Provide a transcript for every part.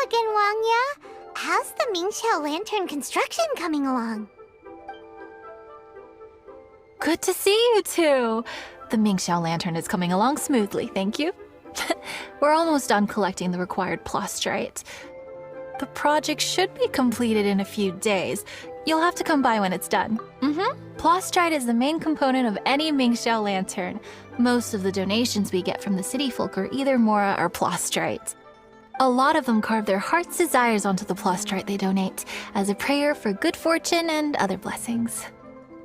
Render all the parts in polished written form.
again, Wangya. How's the Mingxiao lantern construction coming along? Good to see you two. The Mingxiao lantern is coming along smoothly, thank you. We're almost done collecting the required plastrite. The project should be completed in a few days. You'll have to come by when it's done. Plastrite is the main component of any Mingxiao lantern. Most of the donations we get from the city folk are either Mora or plastrite. A lot of them carve their heart's desires onto the plastrite they donate, as a prayer for good fortune and other blessings.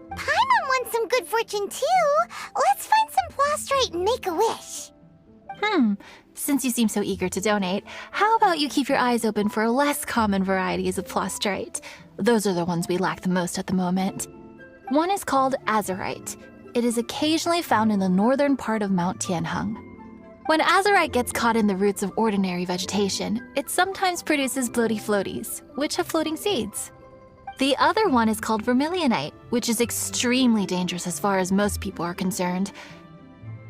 Paimon wants some good fortune too. Let's find some plastrite and make a wish. Since you seem so eager to donate, how about you keep your eyes open for less common varieties of plastrite? Those are the ones we lack the most at the moment. One is called azurite. It is occasionally found in the northern part of Mount Tianheng. When azurite gets caught in the roots of ordinary vegetation, it sometimes produces bloaty floaties, which have floating seeds. The other one is called vermilionite, which is extremely dangerous as far as most people are concerned.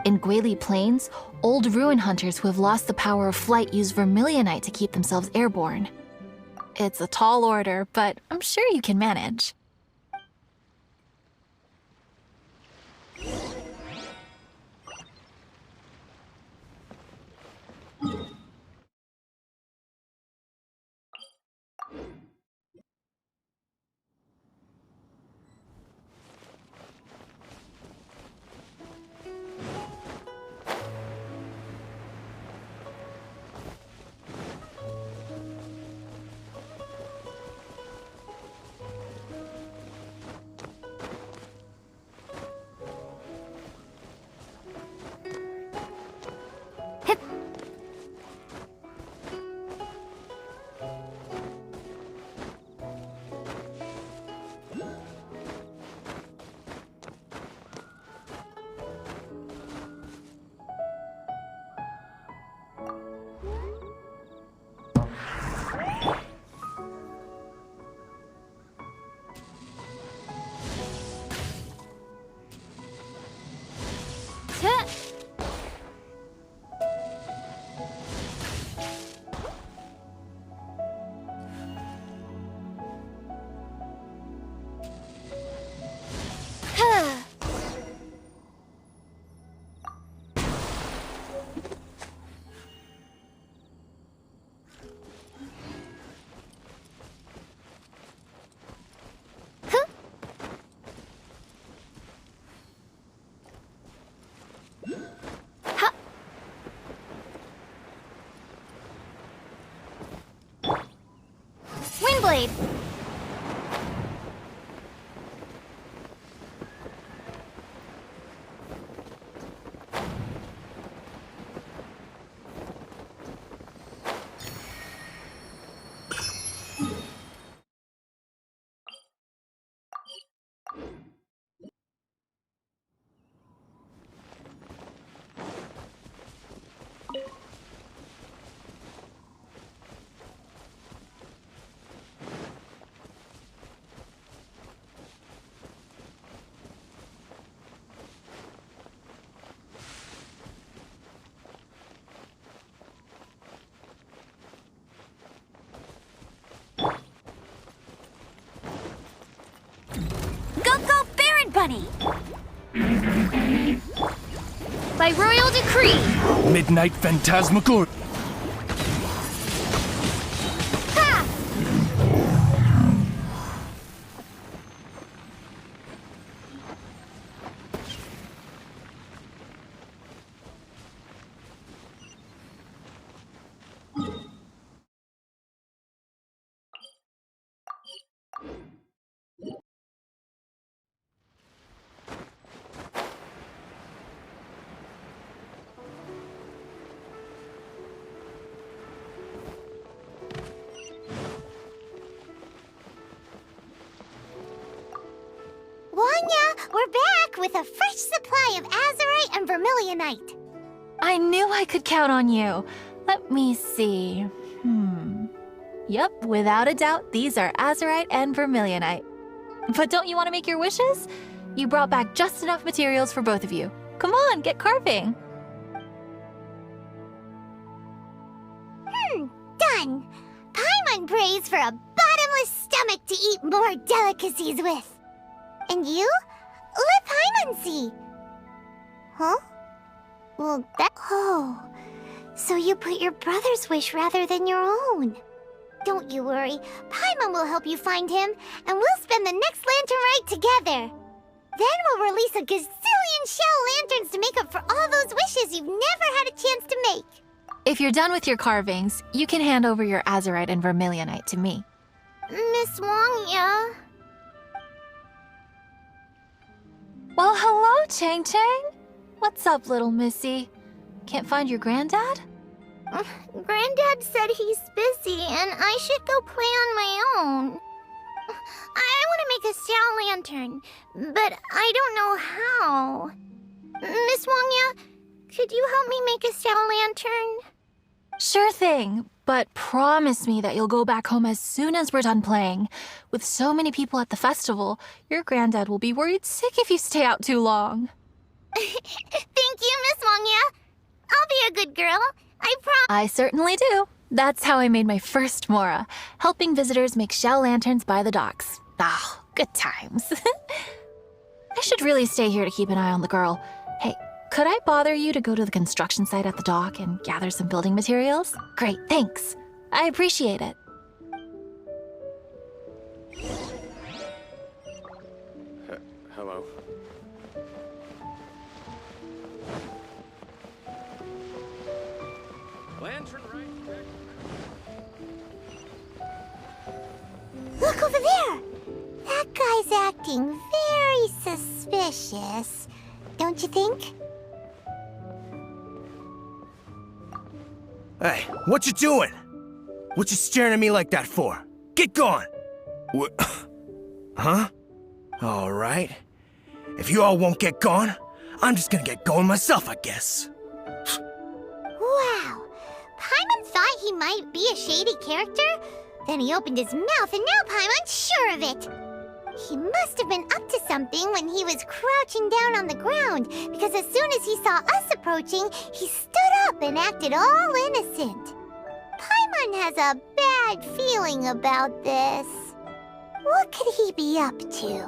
In Guili Plains, old ruin hunters who have lost the power of flight use vermilionite to keep themselves airborne. It's a tall order, but I'm sure you can manage. Windblade! Bunny! By royal decree! Midnight Phantasmagoria! Ha! Wanya, we're back with a fresh supply of azurite and vermilionite. I knew I could count on you. Let me see. Yep, without a doubt, these are azurite and vermilionite. But don't you want to make your wishes? You brought back just enough materials for both of you. Come on, get carving. Done. Paimon prays for a bottomless stomach to eat more delicacies with. And you? Let Paimon see. Huh? Well, Oh. So you put your brother's wish rather than your own. Don't you worry. Paimon will help you find him, and we'll spend the next lantern rite together. Then we'll release a gazillion shell lanterns to make up for all those wishes you've never had a chance to make. If you're done with your carvings, you can hand over your azurite and vermilionite to me. Miss Wong, yeah? Well, hello, Chang Chang. What's up, little missy? Can't find your granddad? Granddad said he's busy and I should go play on my own. I want to make a shell lantern, but I don't know how. Miss Wongya, could you help me make a shell lantern? Sure thing, but promise me that you'll go back home as soon as we're done playing. With so many people at the festival, your granddad will be worried sick if you stay out too long. Thank you, Miss Wongya. I'll be a good girl. I certainly do. That's how I made my first Mora, helping visitors make shell lanterns by the docks. Ah, good times. I should really stay here to keep an eye on the girl. Hey, could I bother you to go to the construction site at the dock and gather some building materials? Great, thanks. I appreciate it. Hello. Lantern right. Look over there! That guy's acting very suspicious. Don't you think? Hey, what you doing? What you staring at me like that for? Get going! What? Huh? All right. If you all won't get going, I'm just gonna get going myself, I guess. Wow. Paimon thought he might be a shady character. Then he opened his mouth and now Paimon's sure of it. He must have been up to something when he was crouching down on the ground, because as soon as he saw us approaching, he stood up and acted all innocent. Paimon has a bad feeling about this. What could he be up to?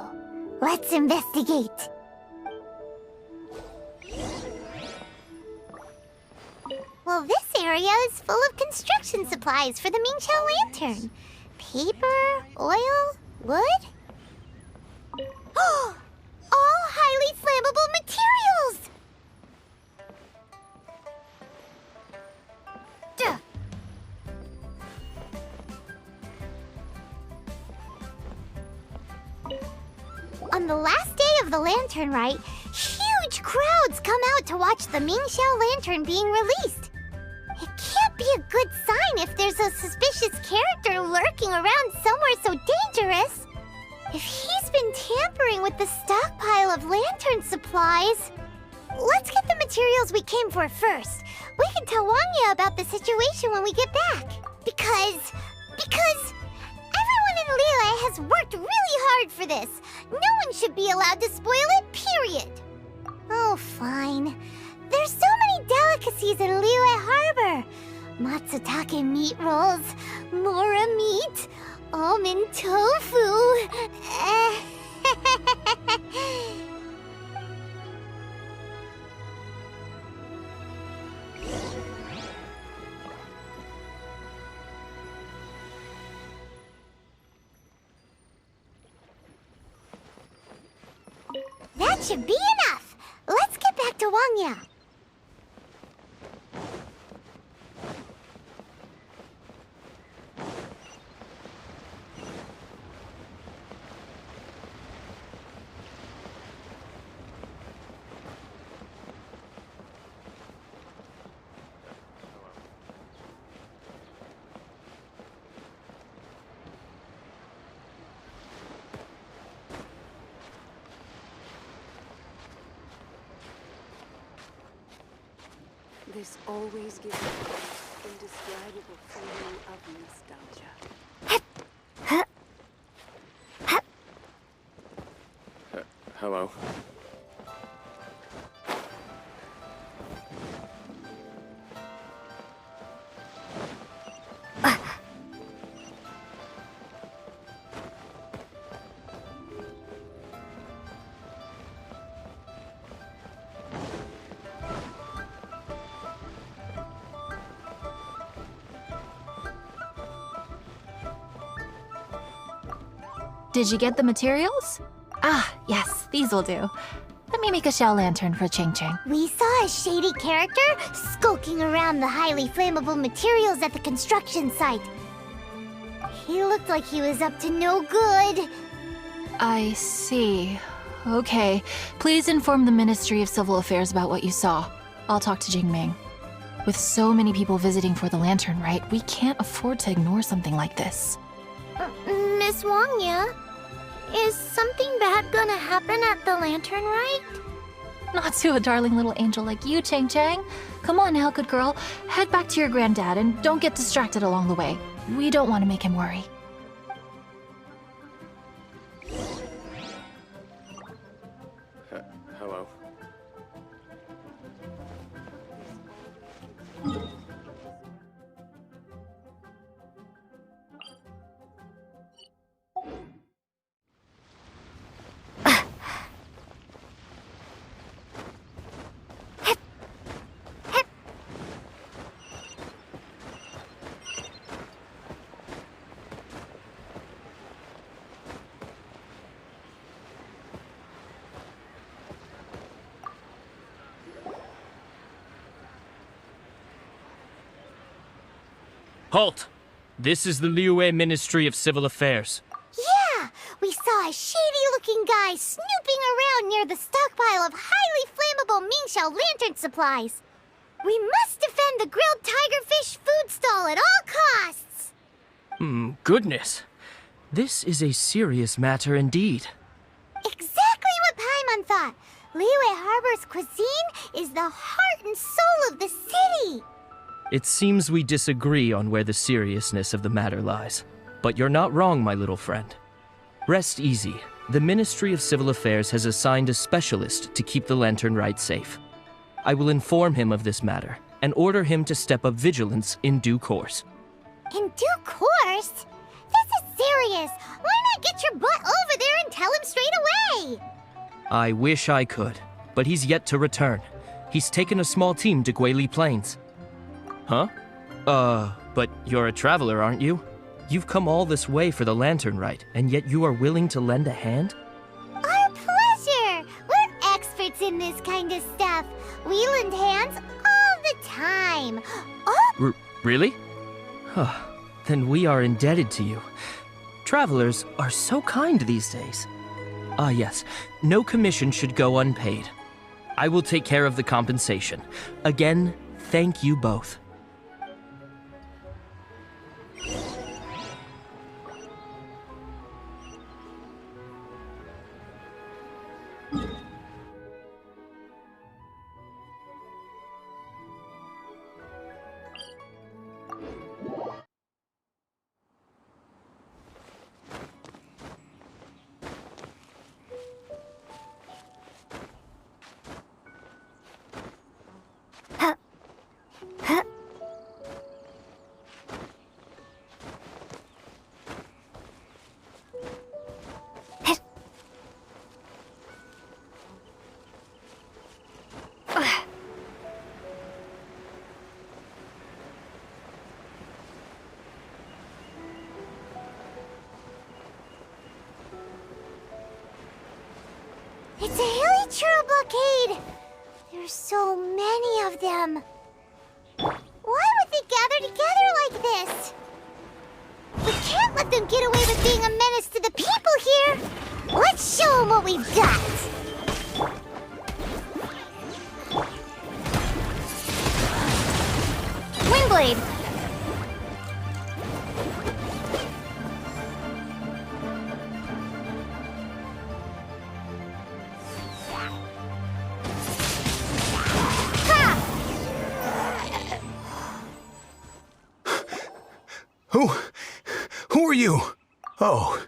Let's investigate. Well, this area is full of construction supplies for the Mingqiao lantern. Paper, oil, wood. All highly flammable materials! Duh. On the last day of the lantern rite, huge crowds come out to watch the Mingqiao lantern being released. It can't be a good sign if there's a suspicious character lurking around somewhere so dangerous. If he's been tampering with the stockpile of lantern supplies... Let's get the materials we came for first. We can tell Wangya about the situation when we get back. Because everyone in Liyue has worked really hard for this. No one should be allowed to spoil it, period. Oh, fine. There's so many delicacies in Liyue Harbor. Matsutake meat rolls, mora meat, almond tofu. That should be enough. Let's get back to Wangya. This always gives me an indescribable feeling of nostalgia. Hello. Did you get the materials? Ah, yes, these will do. Let me make a shell lantern for Ching Ching. We saw a shady character skulking around the highly flammable materials at the construction site. He looked like he was up to no good. I see. Okay, please inform the Ministry of Civil Affairs about what you saw. I'll talk to Jingming. With so many people visiting for the lantern rite, we can't afford to ignore something like this. Miss Wangya, is something bad gonna happen at the lantern rite? Not to a darling little angel like you, Chang Chang. Come on now, good girl. Head back to your granddad and don't get distracted along the way. We don't want to make him worry. Hello. Halt! This is the Liyue Ministry of Civil Affairs. Yeah, we saw a shady-looking guy snooping around near the stockpile of highly flammable Mingxiao lantern supplies. We must defend the grilled tigerfish food stall at all costs. Goodness. This is a serious matter indeed. Exactly what Paimon thought. Liyue Harbor's cuisine is the heart and soul of the city. It seems we disagree on where the seriousness of the matter lies. But you're not wrong, my little friend. Rest easy. The Ministry of Civil Affairs has assigned a specialist to keep the lantern rite safe. I will inform him of this matter and order him to step up vigilance in due course. In due course? This is serious. Why not get your butt over there and tell him straight away? I wish I could, but he's yet to return. He's taken a small team to Guili Plains. Huh? But you're a traveler, aren't you? You've come all this way for the lantern rite, and yet you are willing to lend a hand? Our pleasure! We're experts in this kind of stuff. We lend hands all the time. Oh, Really? Then we are indebted to you. Travelers are so kind these days. Ah, yes. No commission should go unpaid. I will take care of the compensation. Again, thank you both. it's a hilly churro blockade. There's so many of them. Why would they gather together like this? We can't let them get away with being a menace to the people here. Let's show them what we've got. Windblade! Who are you? Oh,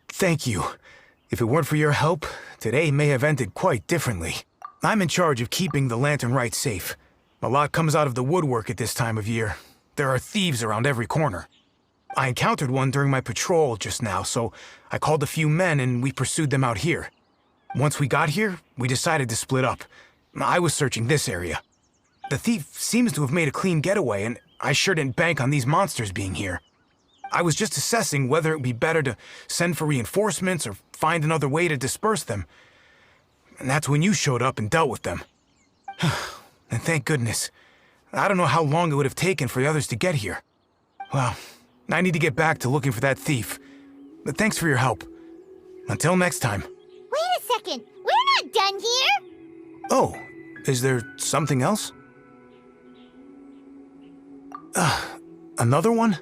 thank you. If it weren't for your help, today may have ended quite differently. I'm in charge of keeping the lantern rite safe. A lot comes out of the woodwork at this time of year. There are thieves around every corner. I encountered one during my patrol just now, so I called a few men and we pursued them out here. Once we got here, we decided to split up. I was searching this area. The thief seems to have made a clean getaway, and I sure didn't bank on these monsters being here. I was just assessing whether it would be better to send for reinforcements or find another way to disperse them. And that's when you showed up and dealt with them. And thank goodness. I don't know how long it would have taken for the others to get here. Well, I need to get back to looking for that thief. But thanks for your help. Until next time. Wait a second. We're not done here. Oh, is there something else? Another one?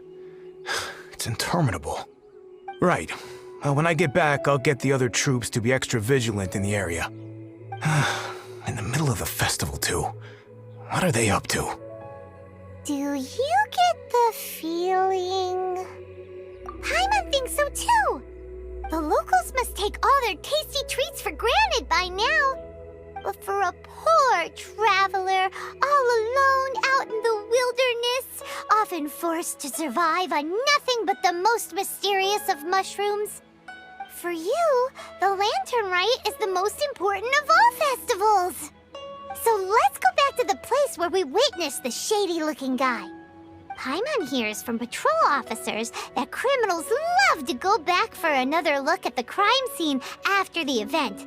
It's interminable. Right. Well, when I get back, I'll get the other troops to be extra vigilant in the area. In the middle of the festival, too. What are they up to? Do you get the feeling... Paimon thinks so too! The locals must take all their tasty treats for granted by now. But for a poor traveler, all alone out in the wilderness, often forced to survive on nothing but the most mysterious of mushrooms, for you, the Lantern Rite is the most important of all festivals. So let's go back to the place where we witnessed the shady-looking guy. Paimon hears from patrol officers that criminals love to go back for another look at the crime scene after the event.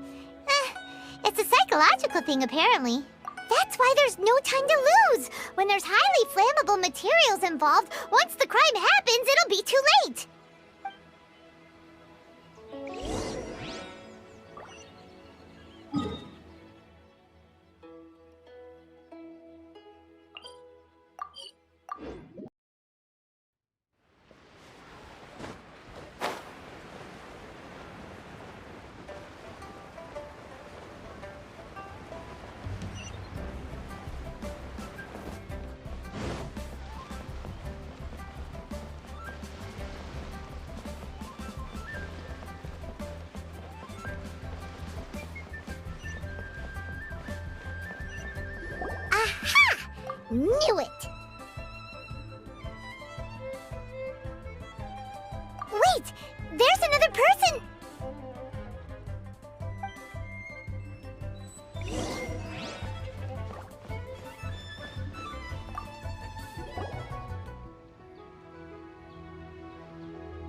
It's a psychological thing, apparently. That's why there's no time to lose. When there's highly flammable materials involved, once the crime happens, it'll be too late. Knew it! Wait! There's another person!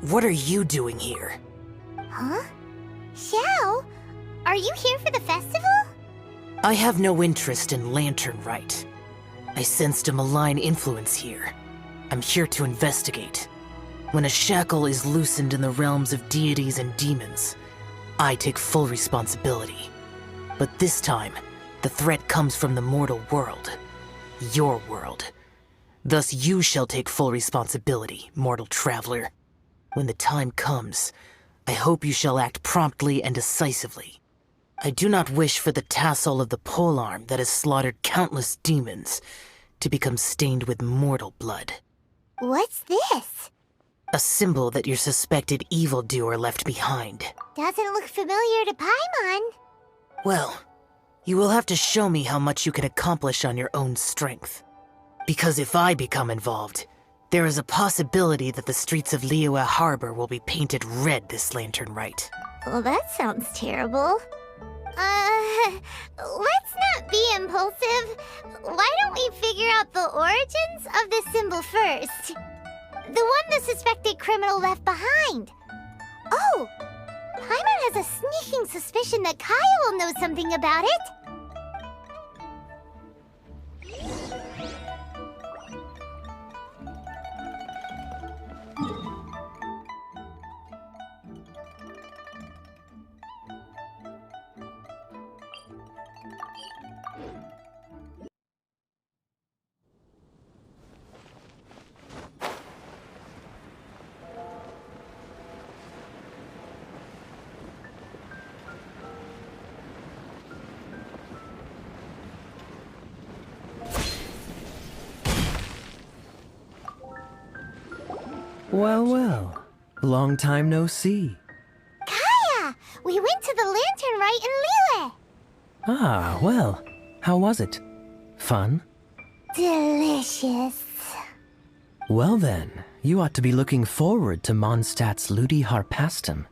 What are you doing here? Huh? Xiao? Are you here for the festival? I have no interest in Lantern Rite. I sensed a malign influence here. I'm here to investigate. When a shackle is loosened in the realms of deities and demons, I take full responsibility. But this time, the threat comes from the mortal world. Your world. Thus you shall take full responsibility, mortal traveler. When the time comes, I hope you shall act promptly and decisively. I do not wish for the tassel of the polearm that has slaughtered countless demons to become stained with mortal blood. What's this? A symbol that your suspected evildoer left behind. Doesn't look familiar to Paimon. Well, you will have to show me how much you can accomplish on your own strength. Because if I become involved, there is a possibility that the streets of Liyue Harbor will be painted red this Lantern Rite. Well, that sounds terrible. Let's not be impulsive. Why don't we figure out the origins of the symbol first? The one the suspected criminal left behind. Oh! Paimon has a sneaking suspicion that Kaya will know something about it. Well, well. Long time no see. Kaya! We went to the Lantern Rite in Liyue. Ah, well. How was it? Fun? Delicious. Well then, you ought to be looking forward to Mondstadt's Ludi Harpastum.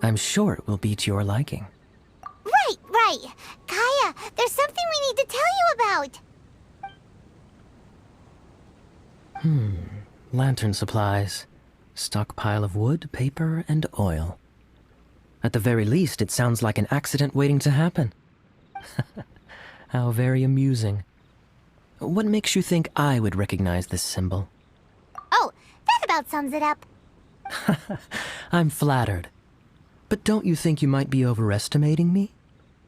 I'm sure it will be to your liking. Right. Kaya, there's something we need to tell you about. Lantern supplies. Stockpile of wood, paper, and oil. At the very least, it sounds like an accident waiting to happen. How very amusing. What makes you think I would recognize this symbol? Oh, that about sums it up. I'm flattered. But don't you think you might be overestimating me?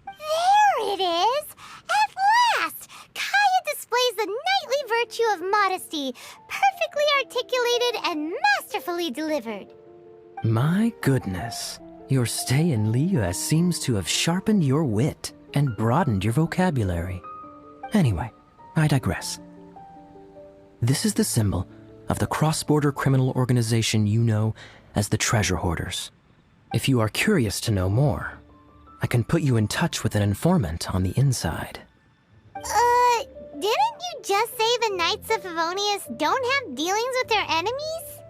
There it is! At last! Kaya displays the knightly virtue of modesty, perfectly articulated and masterfully delivered. My goodness. Your stay in Liyue seems to have sharpened your wit and broadened your vocabulary. Anyway, I digress. This is the symbol of the cross-border criminal organization you know as the Treasure Hoarders. If you are curious to know more, I can put you in touch with an informant on the inside. Didn't you just say the Knights of Favonius don't have dealings with their enemies?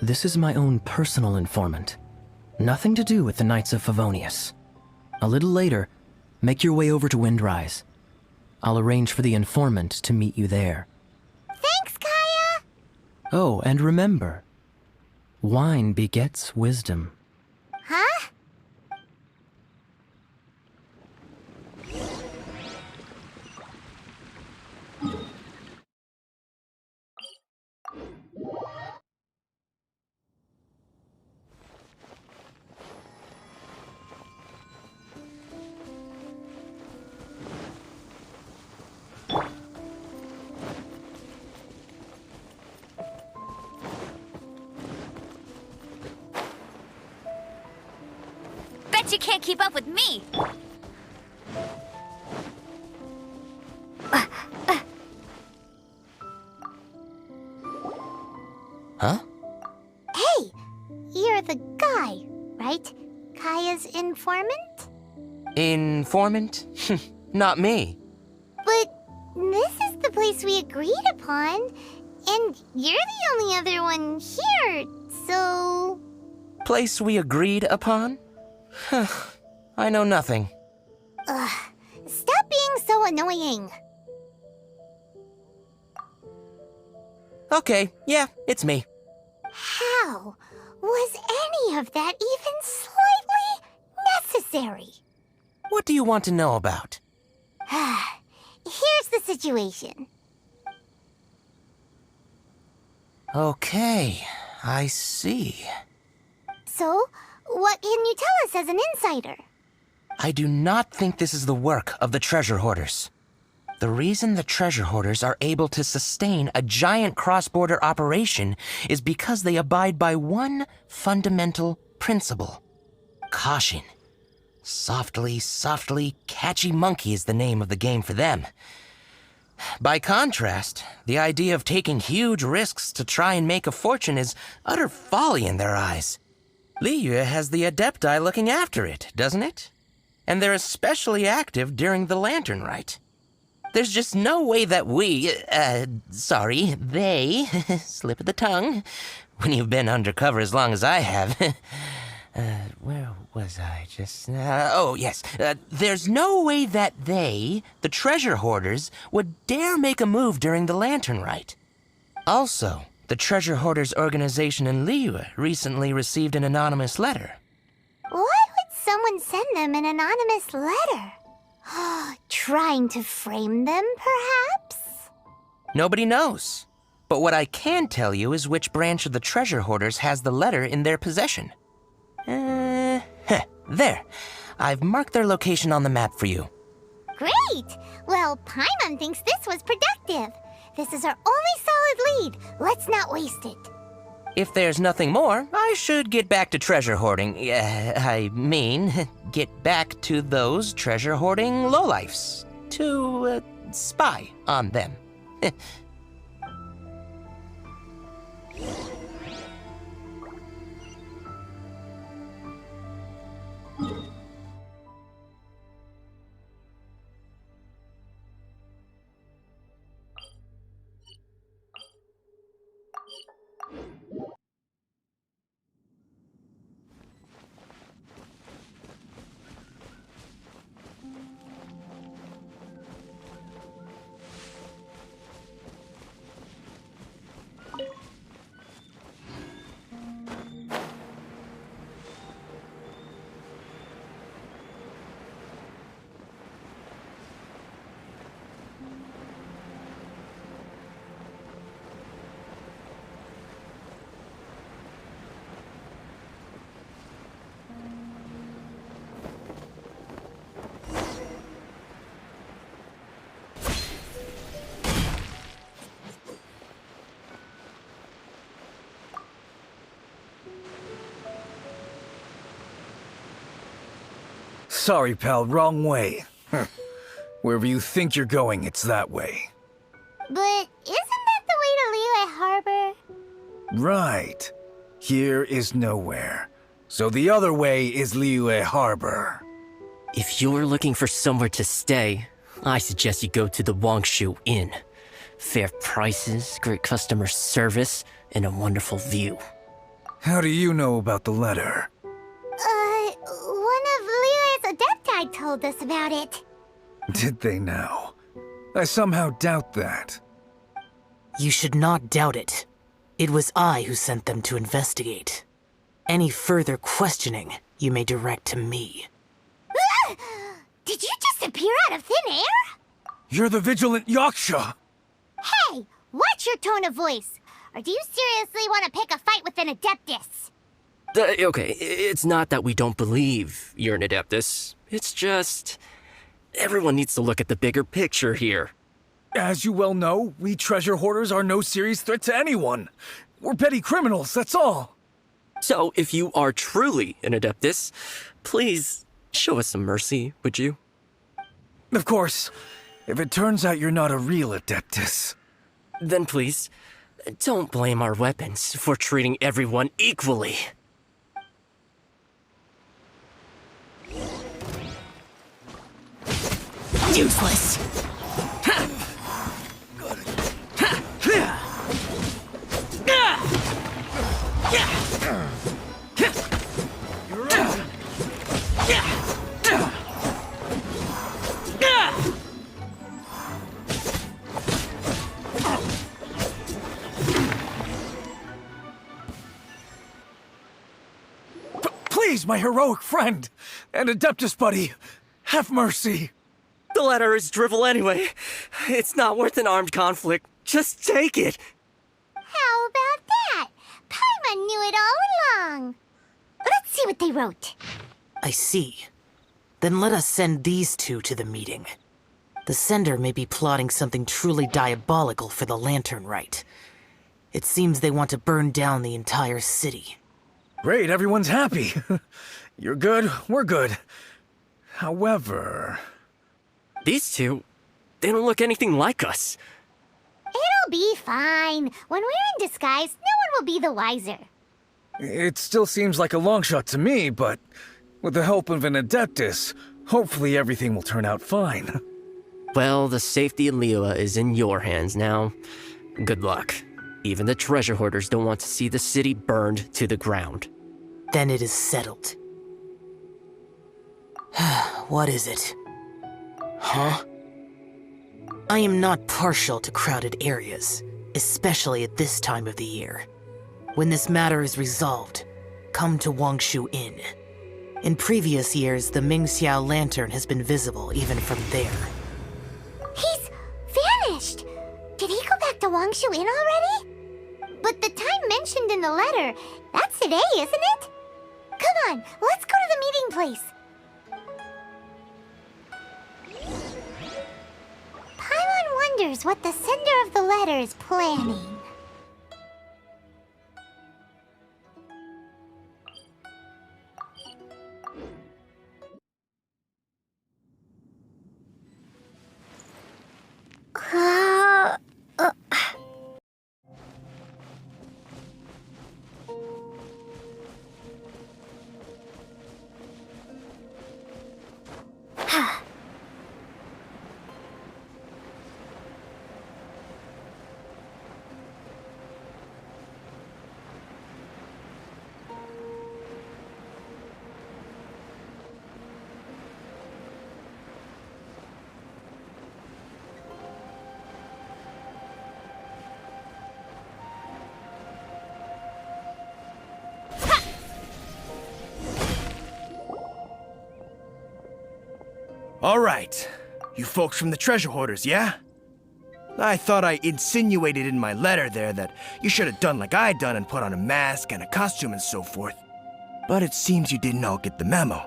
This is my own personal informant. Nothing to do with the Knights of Favonius. A little later, make your way over to Windrise. I'll arrange for the informant to meet you there. Thanks, Kaya! Oh, and remember, wine begets wisdom. Huh? Bet you can't keep up with me! Huh? Hey! You're the guy, right? Kaya's informant? Informant? Not me. But this is the place we agreed upon, and you're the only other one here, so... Place we agreed upon? I know nothing. Ugh, stop being so annoying. Okay, yeah, it's me. How was any of that even slightly necessary? What do you want to know about? Here's the situation. Okay, I see. So, what can you tell us as an insider? I do not think this is the work of the Treasure Hoarders. The reason the Treasure Hoarders are able to sustain a giant cross-border operation is because they abide by one fundamental principle. Caution. Softly, softly, catchy monkey is the name of the game for them. By contrast, the idea of taking huge risks to try and make a fortune is utter folly in their eyes. Liyue has the Adepti looking after it, doesn't it? And they're especially active during the Lantern Rite. There's just no way that they, slip of the tongue, when you've been undercover as long as I have. Where was I just now? Oh, yes. There's no way that they, the Treasure Hoarders, would dare make a move during the Lantern Rite. Also, the Treasure Hoarders organization in Liyue recently received an anonymous letter. Why would someone send them an anonymous letter? Trying to frame them, perhaps? Nobody knows. But what I can tell you is which branch of the Treasure Hoarders has the letter in their possession. There. I've marked their location on the map for you. Great! Well, Paimon thinks this was productive. This is our only solid lead. Let's not waste it. If there's nothing more, I should get back to treasure hoarding. Get back to those treasure hoarding lowlifes. To, spy on them. Sorry, pal, wrong way. Wherever you think you're going, it's that way. But isn't that the way to Liyue Harbor? Right. Here is nowhere. So the other way is Liyue Harbor. If you're looking for somewhere to stay, I suggest you go to the Wangshu Inn. Fair prices, great customer service, and a wonderful view. How do you know about the letter? One of Liyue's Adepti told us about it. Did they now? I somehow doubt that. You should not doubt it. It was I who sent them to investigate. Any further questioning you may direct to me. Did you just appear out of thin air? You're the vigilant Yaksha! Hey, watch your tone of voice. Or do you seriously want to pick a fight with an Adeptus? Okay, it's not that we don't believe you're an Adeptus. It's just... everyone needs to look at the bigger picture here. As you well know, we treasure hoarders are no serious threat to anyone. We're petty criminals, that's all. So, if you are truly an Adeptus, please show us some mercy, would you? Of course, if it turns out you're not a real Adeptus. Then please, don't blame our weapons for treating everyone equally. Useless! Please, my heroic friend and Adeptus buddy, have mercy. The letter is drivel anyway. It's not worth an armed conflict. Just take it. How about that? Paimon knew it all along. Let's see what they wrote. I see. Then let us send these two to the meeting. The sender may be plotting something truly diabolical for the Lantern Rite. It seems they want to burn down the entire city. Great, everyone's happy. You're good, we're good. However... These two, they don't look anything like us. It'll be fine. When we're in disguise, no one will be the wiser. It still seems like a long shot to me, but with the help of an Adeptus, hopefully everything will turn out fine. Well, the safety of Liyue is in your hands now. Good luck. Even the treasure hoarders don't want to see the city burned to the ground. Then it is settled. What is it? Huh? I am not partial to crowded areas, especially at this time of the year. When this matter is resolved, come to Wangshu Inn. In previous years, the Mingxiao lantern has been visible even from there. He's vanished. Did he go back to Wangshu Inn already? But the time mentioned in the letter, that's today, isn't it? Come on, let's go to the meeting place. Paimon wonders what the sender of the letter is planning. All right. You folks from the treasure hoarders, yeah? I thought I insinuated in my letter there that you should have done like I done and put on a mask and a costume and so forth. But it seems you didn't all get the memo.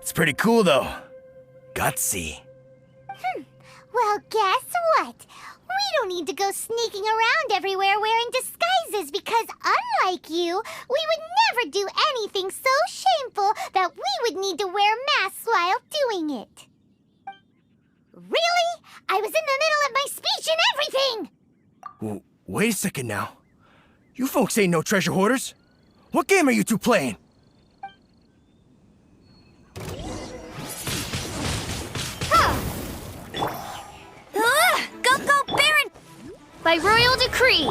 It's pretty cool, though. Gutsy. Well, guess what? We don't need to go sneaking around everywhere wearing disguises because, unlike you, we would never do anything so shameful that we would need to now. You folks ain't no treasure hoarders. What game are you two playing? Go, go, Baron! By royal decree.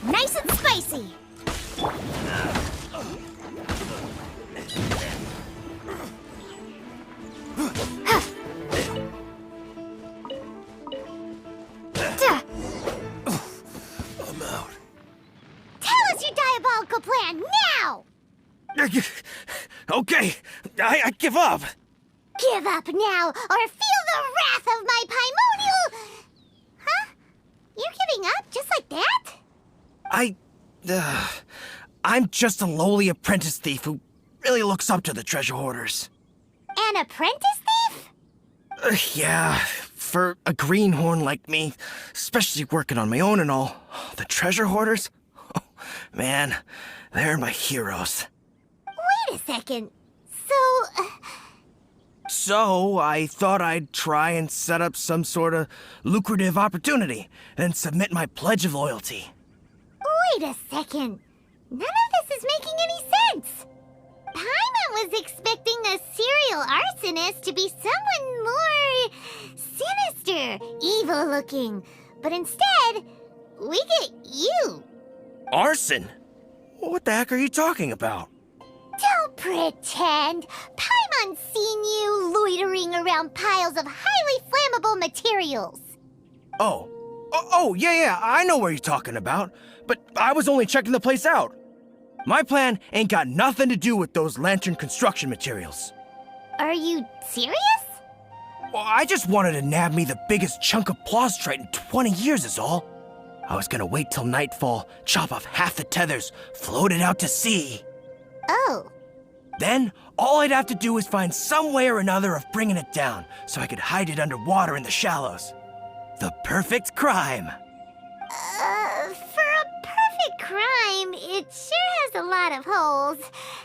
Nice and spicy. I'm out. Tell us your diabolical plan now! Okay, I give up. Give up now, or feel the wrath of my primordial... Huh? You're giving up just like that? I'm just a lowly apprentice thief who really looks up to the treasure hoarders. An apprentice thief? Yeah, for a greenhorn like me, especially working on my own and all, the treasure hoarders? Oh, man, they're my heroes. Wait a second. So, I thought I'd try and set up some sort of lucrative opportunity, and submit my pledge of loyalty. Wait a second. None of this is making any sense. Paimon was expecting a serial arsonist to be someone more sinister, evil-looking. But instead, we get you. Arson? What the heck are you talking about? Don't pretend. Paimon's seen you loitering around piles of highly flammable materials. Oh, yeah, I know what you're talking about. But I was only checking the place out. My plan ain't got nothing to do with those lantern construction materials. Are you serious? Well, I just wanted to nab me the biggest chunk of plastrite in 20 years is all. I was gonna wait till nightfall, chop off half the tethers, float it out to sea. Oh. Then, all I'd have to do is find some way or another of bringing it down, so I could hide it underwater in the shallows. The perfect crime. For a perfect crime, it sure has a lot of holes.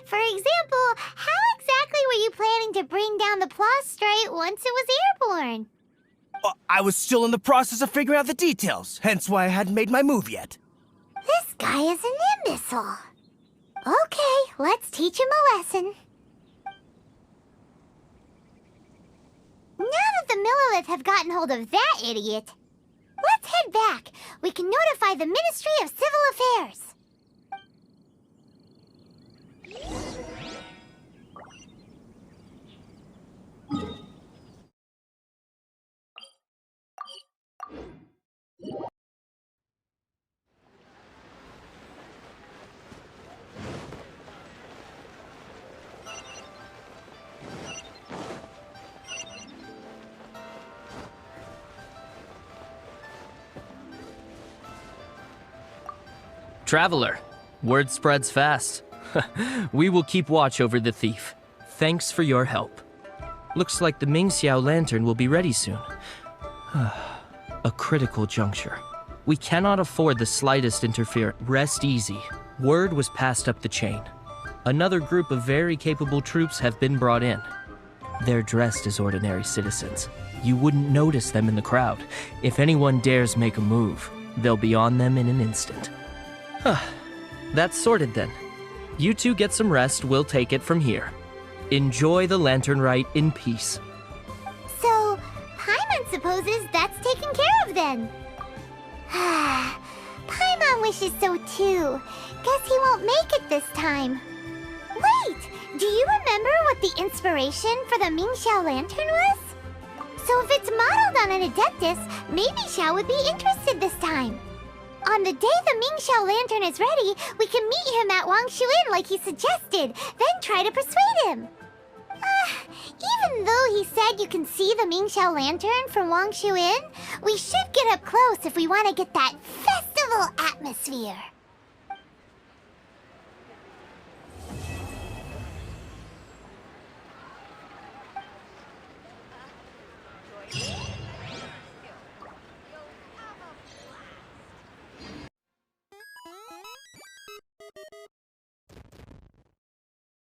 For example, how exactly were you planning to bring down the plastrite once it was airborne? I was still in the process of figuring out the details, hence why I hadn't made my move yet. This guy is an imbecile. Okay, let's teach him a lesson. Now that the Millilith have gotten hold of that idiot, let's head back. We can notify the Ministry of Civil Affairs. Traveler, word spreads fast. We will keep watch over the thief. Thanks for your help. Looks like the Mingxiao lantern will be ready soon. A critical juncture. We cannot afford the slightest interference. Rest easy. Word was passed up the chain. Another group of very capable troops have been brought in. They're dressed as ordinary citizens. You wouldn't notice them in the crowd. If anyone dares make a move, they'll be on them in an instant. That's sorted then. You two get some rest, we'll take it from here. Enjoy the lantern rite in peace. So, Paimon supposes that's taken care of then. Paimon wishes so too. Guess he won't make it this time. Wait, do you remember what the inspiration for the Mingxiao lantern was? So if it's modeled on an Adeptus, maybe Xiao would be interested this time. On the day the Mingxiao lantern is ready, we can meet him at Wangshu Inn like he suggested, then try to persuade him. Even though he said you can see the Mingxiao lantern from Wangshu Inn, we should get up close if we want to get that festival atmosphere.